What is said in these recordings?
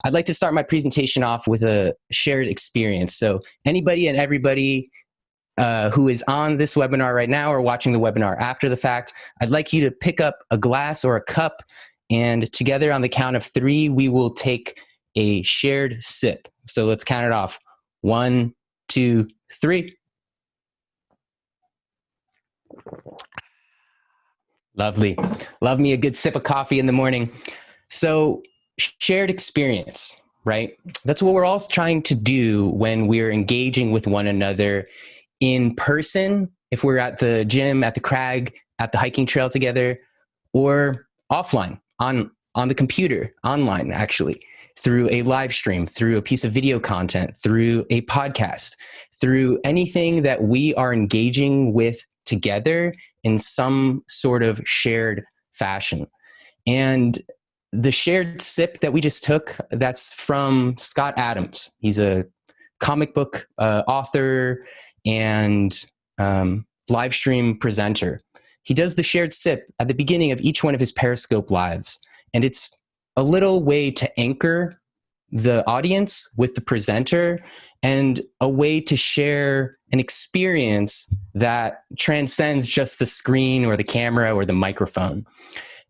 I'd like to start my presentation off with a shared experience. So anybody and everybody who is on this webinar right now or watching the webinar after the fact, I'd like you to pick up a glass or a cup, and together on the count of 3, we will take a shared sip. So let's count it off. 1, 2, 3. Lovely. Love me a good sip of coffee in the morning. So shared experience, right? That's what we're all trying to do when we're engaging with one another in person, if we're at the gym, at the crag, at the hiking trail together, or offline, on the computer, online actually, through a live stream, through a piece of video content, through a podcast, through anything that we are engaging with together in some sort of shared fashion. And the shared sip that we just took, that's from Scott Adams. He's a comic book author and live stream presenter. He does the shared sip at the beginning of each one of his Periscope lives. And it's a little way to anchor the audience with the presenter and a way to share an experience that transcends just the screen or the camera or the microphone.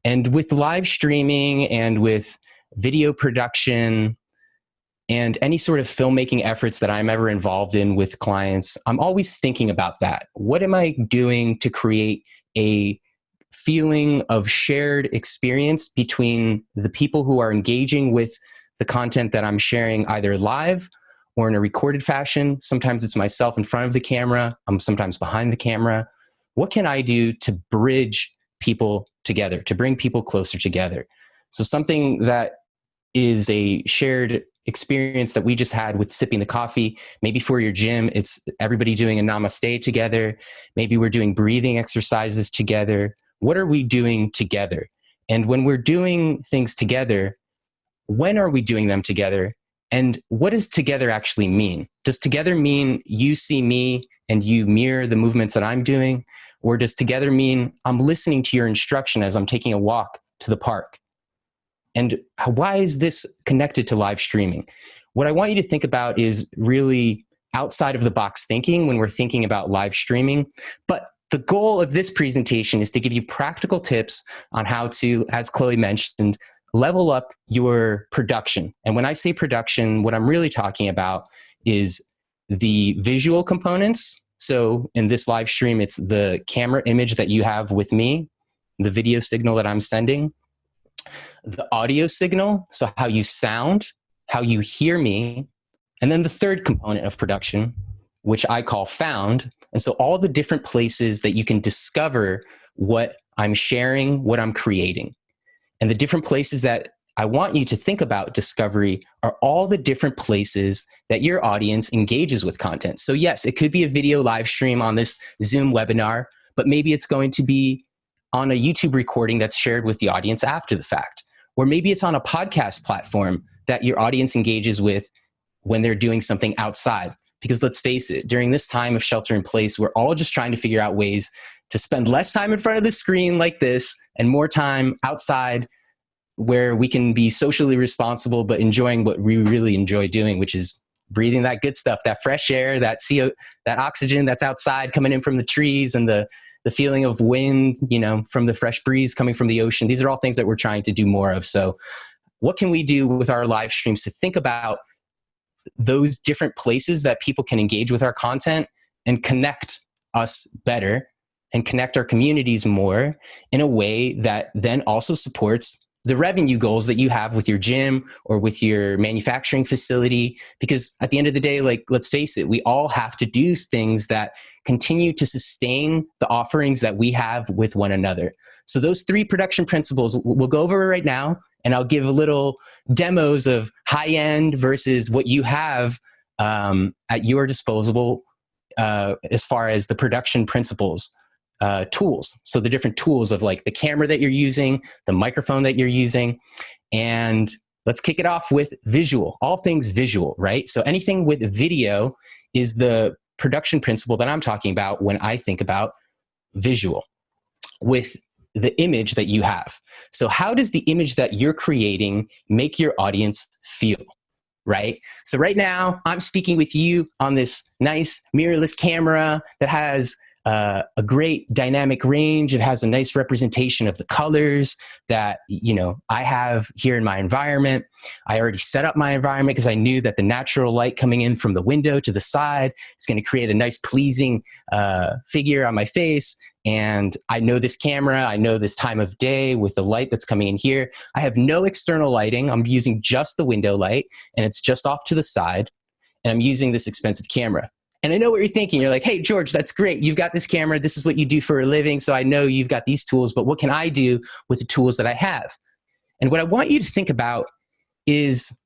And with live streaming and with video production and any sort of filmmaking efforts that I'm ever involved in with clients, I'm always thinking about that. What am I doing to create a feeling of shared experience between the people who are engaging with the content that I'm sharing either live or in a recorded fashion? Sometimes it's myself in front of the camera. I'm sometimes behind the camera. What can I do to bridge people together, to bring people closer together? So something that is a shared experience that we just had with sipping the coffee, maybe for your gym, it's everybody doing a namaste together. Maybe we're doing breathing exercises together. What are we doing together? And when we're doing things together, when are we doing them together? And what does together actually mean? Does together mean you see me and you mirror the movements that I'm doing? Or does together mean I'm listening to your instruction as I'm taking a walk to the park? And why is this connected to live streaming? What I want you to think about is really outside of the box thinking when we're thinking about live streaming. But the goal of this presentation is to give you practical tips on how to, as Chloe mentioned, level up your production. And when I say production, what I'm really talking about is the visual components. So in this live stream, it's the camera image that you have with me, the video signal that I'm sending, the audio signal, so how you sound, how you hear me, and then the third component of production, which I call found. And so all the different places that you can discover what I'm sharing, what I'm creating. And the different places that I want you to think about discovery are all the different places that your audience engages with content. So yes, it could be a video live stream on this Zoom webinar, but maybe it's going to be on a YouTube recording that's shared with the audience after the fact. Or maybe it's on a podcast platform that your audience engages with when they're doing something outside. Because let's face it, during this time of shelter in place, we're all just trying to figure out ways to spend less time in front of the screen like this and more time outside where we can be socially responsible but enjoying what we really enjoy doing, which is breathing that good stuff, that fresh air, that CO, that oxygen that's outside coming in from the trees, and the feeling of wind, you know, from the fresh breeze coming from the ocean. These are all things that we're trying to do more of. So what can we do with our live streams to think about those different places that people can engage with our content and connect us better and connect our communities more in a way that then also supports the revenue goals that you have with your gym or with your manufacturing facility? Because at the end of the day, like, let's face it, we all have to do things that continue to sustain the offerings that we have with one another. So those 3 production principles, we'll go over right now, and I'll give a little demos of high-end versus what you have at your disposal as far as the production principles. Tools. So the different tools of like the camera that you're using, the microphone that you're using, and let's kick it off with visual, all things visual, right? So anything with video is the production principle that I'm talking about when I think about visual. With the image that you have. So how does the image that you're creating make your audience feel? Right? So right now I'm speaking with you on this nice mirrorless camera that has a great dynamic range. It has a nice representation of the colors that, you know, I have here in my environment. I already set up my environment because I knew that the natural light coming in from the window to the side is going to create a nice pleasing figure on my face. And I know this camera, I know this time of day with the light that's coming in here. I have no external lighting. I'm using just the window light, and it's just off to the side. And I'm using this expensive camera. And I know what you're thinking. You're like, hey, George, that's great. You've got this camera. This is what you do for a living. So I know you've got these tools, but what can I do with the tools that I have? And what I want you to think about is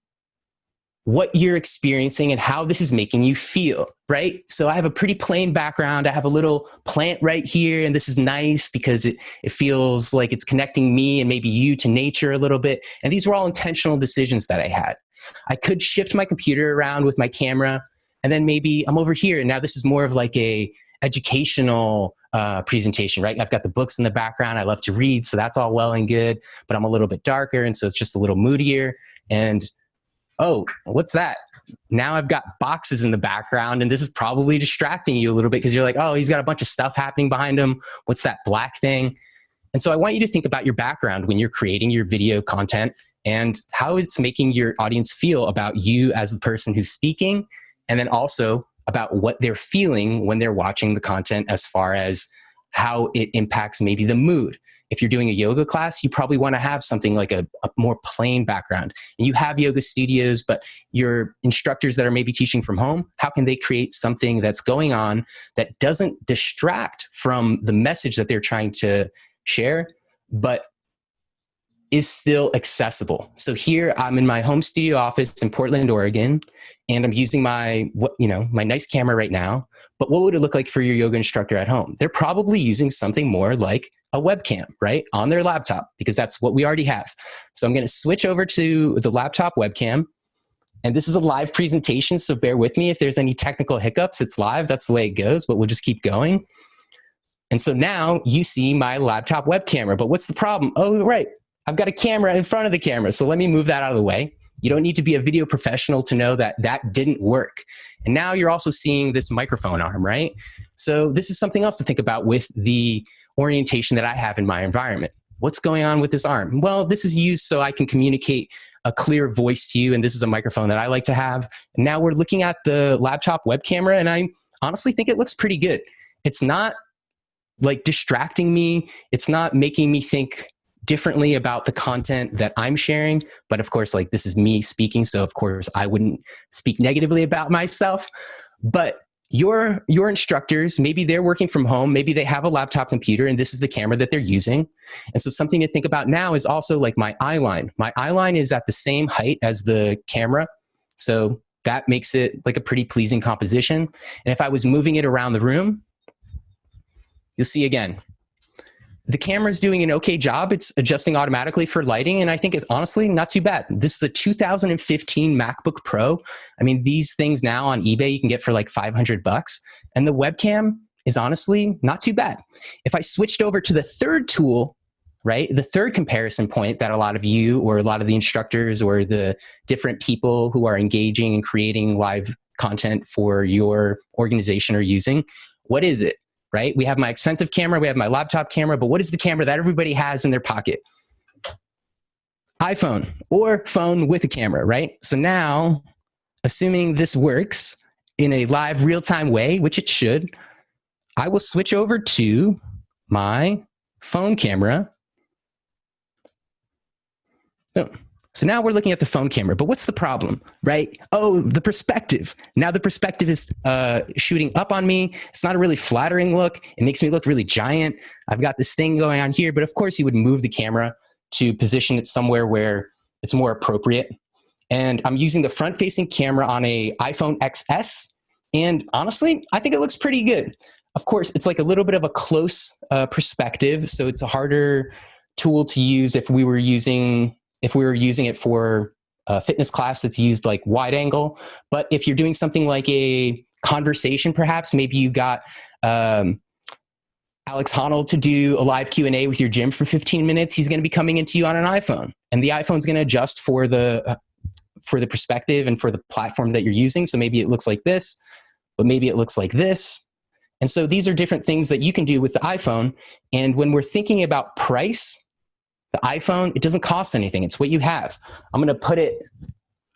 what you're experiencing and how this is making you feel, right? So I have a pretty plain background. I have a little plant right here, and this is nice because it feels like it's connecting me and maybe you to nature a little bit. And these were all intentional decisions that I had. I could shift my computer around with my camera, and then maybe I'm over here. And now this is more of like a educational presentation, right? I've got the books in the background. I love to read, so that's all well and good, but I'm a little bit darker, and so it's just a little moodier. And oh, what's that? Now I've got boxes in the background, and this is probably distracting you a little bit because you're like, oh, he's got a bunch of stuff happening behind him. What's that black thing? And so I want you to think about your background when you're creating your video content and how it's making your audience feel about you as the person who's speaking, and then also about what they're feeling when they're watching the content as far as how it impacts maybe the mood. If you're doing a yoga class, you probably want to have something like a more plain background. And you have yoga studios, but your instructors that are maybe teaching from home, how can they create something that's going on that doesn't distract from the message that they're trying to share, but is still accessible? So here I'm in my home studio office in Portland, Oregon, and I'm using my nice camera right now. But what would it look like for your yoga instructor at home? They're probably using something more like a webcam, right, on their laptop, because that's what we already have. So I'm going to switch over to the laptop webcam. And this is a live presentation, so bear with me if there's any technical hiccups. It's live, that's the way it goes, but we'll just keep going. And so now you see my laptop web camera, but what's the problem? Oh, right, I've got a camera in front of the camera, so let me move that out of the way. You don't need to be a video professional to know that that didn't work. And now you're also seeing this microphone arm, right? So this is something else to think about with the orientation that I have in my environment. What's going on with this arm? Well, this is used so I can communicate a clear voice to you, and this is a microphone that I like to have. And now we're looking at the laptop web camera, and I honestly think it looks pretty good. It's not like distracting me. It's not making me think differently about the content that I'm sharing. But of course, like, this is me speaking, so of course I wouldn't speak negatively about myself. But your instructors, maybe they're working from home, maybe they have a laptop computer and this is the camera that they're using. And so something to think about now is also like my eye line. My eye line is at the same height as the camera. So that makes it like a pretty pleasing composition. And if I was moving it around the room, you'll see again, the camera's doing an okay job. It's adjusting automatically for lighting, and I think it's honestly not too bad. This is a 2015 MacBook Pro. I mean, these things now on eBay you can get for like $500, and the webcam is honestly not too bad. If I switched over to the third tool, right, the third comparison point that a lot of you or a lot of the instructors or the different people who are engaging and creating live content for your organization are using, what is it? Right? We have my expensive camera, we have my laptop camera, but what is the camera that everybody has in their pocket? iPhone or phone with a camera, right? So now, assuming this works in a live real-time way, which it should, I will switch over to my phone camera. Oh. So now we're looking at the phone camera, but what's the problem, right? Oh, the perspective. Now the perspective is shooting up on me. It's not a really flattering look. It makes me look really giant. I've got this thing going on here, but of course you would move the camera to position it somewhere where it's more appropriate. And I'm using the front-facing camera on a iPhone XS, and honestly, I think it looks pretty good. Of course, it's like a little bit of a close perspective, so it's a harder tool to use if we were using it for a fitness class that's used like wide angle. But if you're doing something like a conversation, perhaps, maybe you got Alex Honnold to do a live Q&A with your gym for 15 minutes, he's going to be coming into you on an iPhone. And the iPhone's going to adjust for the perspective and for the platform that you're using. So maybe it looks like this, but maybe it looks like this. And so these are different things that you can do with the iPhone. And when we're thinking about price, the iPhone, it doesn't cost anything. It's what you have. I'm going to put it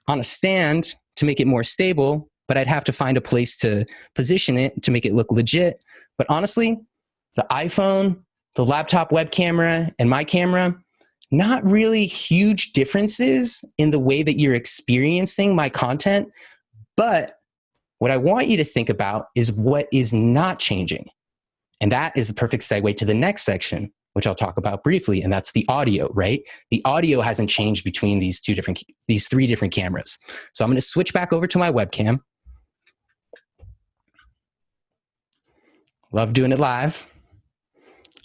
on a stand to make it more stable, but I'd have to find a place to position it to make it look legit. But honestly, the iPhone, the laptop web camera, and my camera, not really huge differences in the way that you're experiencing my content. But what I want you to think about is what is not changing. And that is a perfect segue to the next section, which I'll talk about briefly, and that's the audio, right? The audio hasn't changed between these three different cameras. So I'm going to switch back over to my webcam. Love doing it live.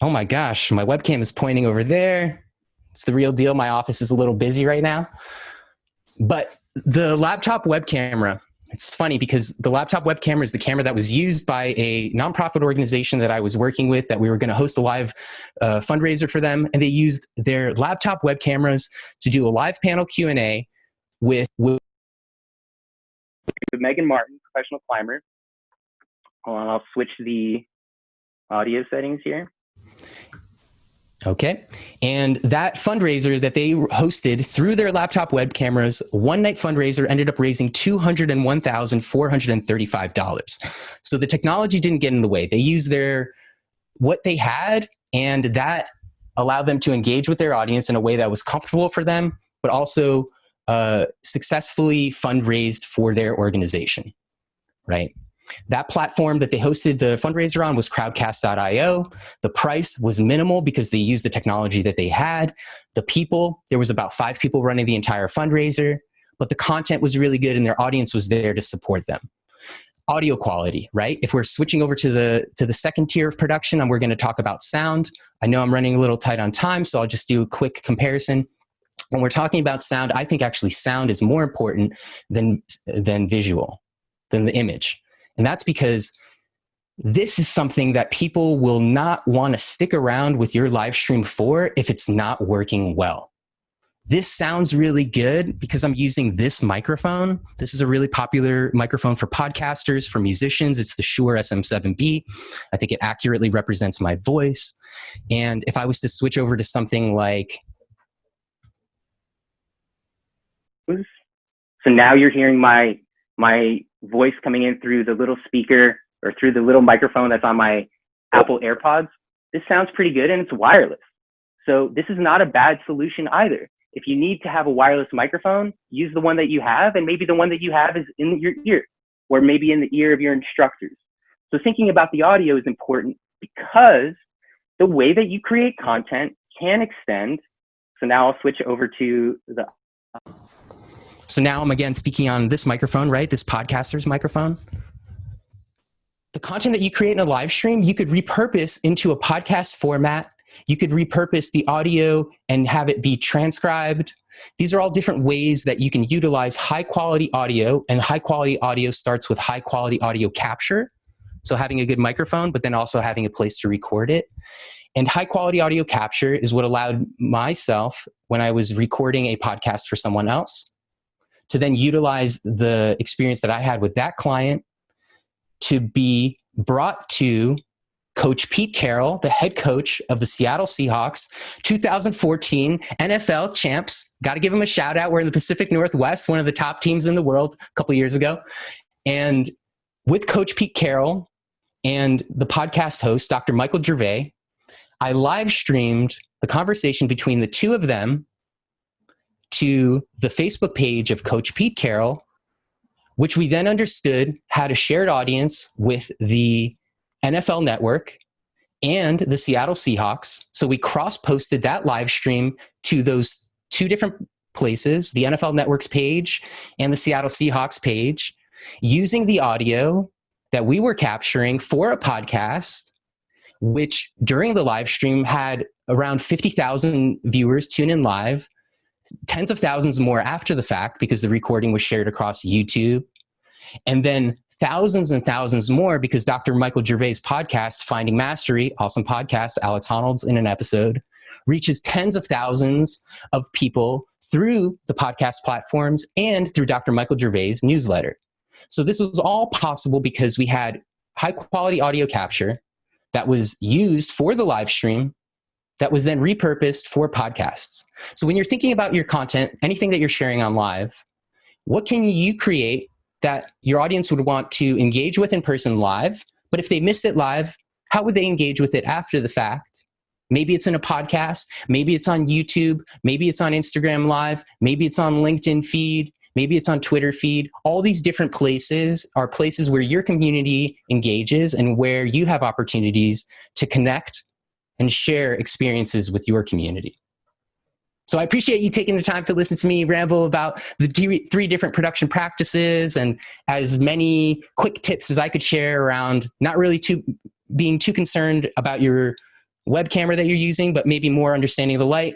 Oh my gosh, my webcam is pointing over there. It's the real deal. My office is a little busy right now. But the laptop web camera, it's funny because the laptop web camera is the camera that was used by a nonprofit organization that I was working with, that we were going to host a live fundraiser for them. And they used their laptop web cameras to do a live panel Q&A with Megan Martin, professional climber. Hold on, I'll switch the audio settings here. Okay. And that fundraiser that they hosted through their laptop web cameras, one night fundraiser, ended up raising $201,435. So the technology didn't get in the way. They used what they had, and that allowed them to engage with their audience in a way that was comfortable for them, but also successfully fundraised for their organization, right? That platform that they hosted the fundraiser on was crowdcast.io. The price was minimal because they used the technology that they had. The people, there was about 5 people running the entire fundraiser, but the content was really good and their audience was there to support them. Audio quality, right? If we're switching over to the second tier of production and we're going to talk about sound, I know I'm running a little tight on time, so I'll just do a quick comparison. When we're talking about sound, I think actually sound is more important than visual, than the image. And that's because this is something that people will not want to stick around with your live stream for if it's not working well. This sounds really good because I'm using this microphone. This is a really popular microphone for podcasters, for musicians. It's the Shure SM7B. I think it accurately represents my voice. And if I was to switch over to something like... So now you're hearing my voice coming in through the little speaker or through the little microphone that's on my Apple AirPods. This sounds pretty good and it's wireless. So this is not a bad solution either. If you need to have a wireless microphone, use the one that you have, and maybe the one that you have is in your ear or maybe in the ear of your instructors. So thinking about the audio is important because the way that you create content can extend. So now I'll switch over to the... So now I'm again speaking on this microphone, right? This podcaster's microphone. The content that you create in a live stream, you could repurpose into a podcast format. You could repurpose the audio and have it be transcribed. These are all different ways that you can utilize high quality audio, and high quality audio starts with high quality audio capture. So having a good microphone, but then also having a place to record it. And high quality audio capture is what allowed myself, when I was recording a podcast for someone else, to then utilize the experience that I had with that client to be brought to Coach Pete Carroll, the head coach of the Seattle Seahawks, 2014 NFL champs. Got to give him a shout out. We're in the Pacific Northwest, one of the top teams in the world a couple of years ago. And with Coach Pete Carroll and the podcast host, Dr. Michael Gervais, I live streamed the conversation between the two of them to the Facebook page of Coach Pete Carroll, which we then understood had a shared audience with the NFL Network and the Seattle Seahawks. So we cross-posted that live stream to those two different places, the NFL Network's page and the Seattle Seahawks page, using the audio that we were capturing for a podcast, which during the live stream had around 50,000 viewers tune in live, tens of thousands more after the fact because the recording was shared across YouTube. And then thousands and thousands more because Dr. Michael Gervais' podcast, Finding Mastery, awesome podcast, Alex Honnold's in an episode, reaches tens of thousands of people through the podcast platforms and through Dr. Michael Gervais' newsletter. So this was all possible because we had high quality audio capture that was used for the live stream that was then repurposed for podcasts. So when you're thinking about your content, anything that you're sharing on live, what can you create that your audience would want to engage with in person live? But if they missed it live, how would they engage with it after the fact? Maybe it's in a podcast, maybe it's on YouTube, maybe it's on Instagram Live, maybe it's on LinkedIn feed, maybe it's on Twitter feed. All these different places are places where your community engages and where you have opportunities to connect and share experiences with your community. So I appreciate you taking the time to listen to me ramble about the three different production practices and as many quick tips as I could share around not really being too concerned about your web camera that you're using, but maybe more understanding the light,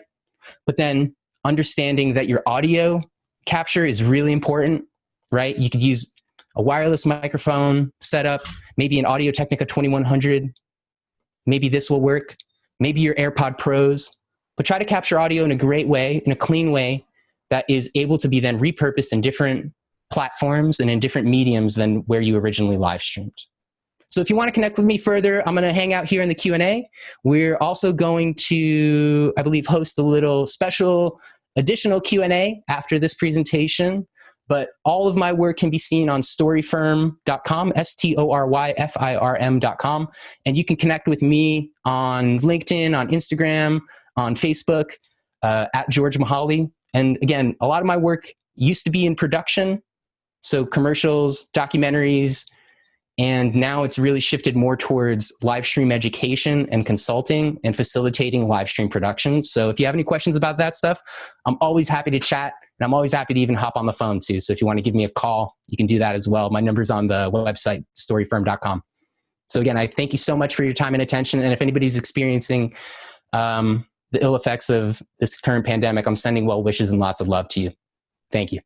but then understanding that your audio capture is really important, right? You could use a wireless microphone setup, maybe an Audio-Technica 2100. Maybe this will work. Maybe your AirPod Pros, but try to capture audio in a great way, in a clean way that is able to be then repurposed in different platforms and in different mediums than where you originally live streamed. So if you want to connect with me further, I'm going to hang out here in the Q&A. We're also going to, I believe, host a little special additional Q&A after this presentation. But all of my work can be seen on storyfirm.com, STORYFIRM.com. And you can connect with me on LinkedIn, on Instagram, on Facebook, at George Mihaly. And again, a lot of my work used to be in production, so commercials, documentaries, and now it's really shifted more towards live stream education and consulting and facilitating live stream productions. So if you have any questions about that stuff, I'm always happy to chat. And I'm always happy to even hop on the phone too. So if you want to give me a call, you can do that as well. My number's on the website, storyfirm.com. So again, I thank you so much for your time and attention. And if anybody's experiencing the ill effects of this current pandemic, I'm sending well wishes and lots of love to you. Thank you.